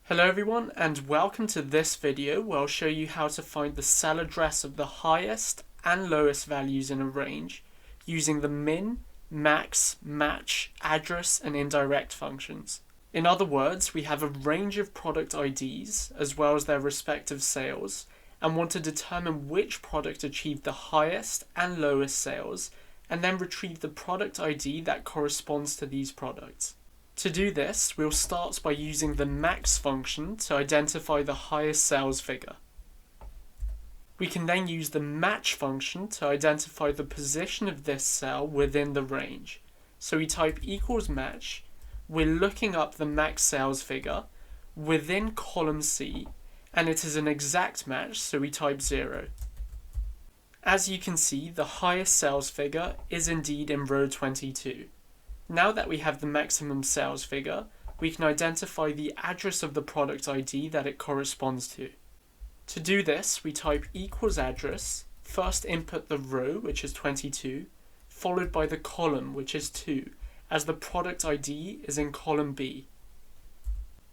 Hello everyone, and welcome to this video where I'll show you how to find the cell address of the highest and lowest values in a range using the min, max, match, address, and indirect functions. In other words, we have a range of product IDs as well as their respective sales and want to determine which product achieved the highest and lowest sales and then retrieve the product ID that corresponds to these products. To do this, we'll start by using the max function to identify the highest sales figure. We can then use the match function to identify the position of this cell within the range. So we type equals match, we're looking up the max sales figure within column C, and it is an exact match, so we type 0. As you can see, the highest sales figure is indeed in row 22. Now that we have the maximum sales figure, we can identify the address of the product ID that it corresponds to. To do this, we type equals address, first input the row, which is 22, followed by the column, which is 2, as the product ID is in column B.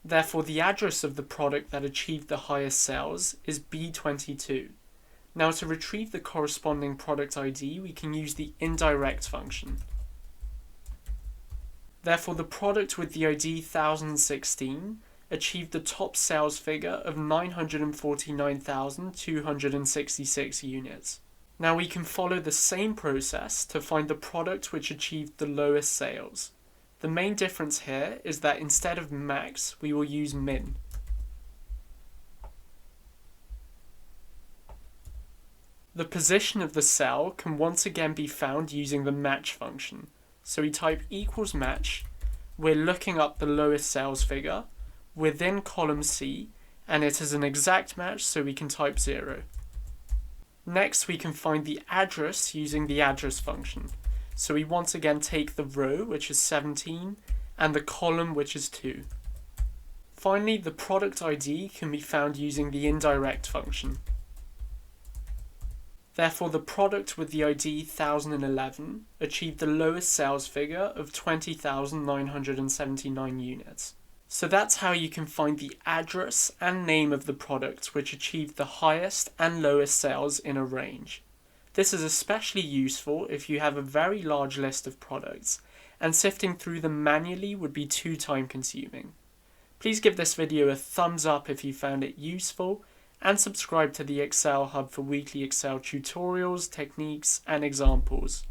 Therefore, the address of the product that achieved the highest sales is B22. Now, to retrieve the corresponding product ID, we can use the indirect function. Therefore, the product with the ID 1016 achieved the top sales figure of 949,266 units. Now we can follow the same process to find the product which achieved the lowest sales. The main difference here is that instead of max, we will use min. The position of the cell can once again be found using the match function. So we type equals match, we're looking up the lowest sales figure within column C, and it is an exact match, so we can type 0. Next, we can find the address using the address function. So we once again take the row, which is 17, and the column, which is 2. Finally, the product ID can be found using the indirect function. Therefore, the product with the ID 1011 achieved the lowest sales figure of 20,979 units. So that's how you can find the address and name of the product which achieved the highest and lowest sales in a range. This is especially useful if you have a very large list of products, and sifting through them manually would be too time consuming. Please give this video a thumbs up if you found it useful, and subscribe to the Excel Hub for weekly Excel tutorials, techniques, and examples.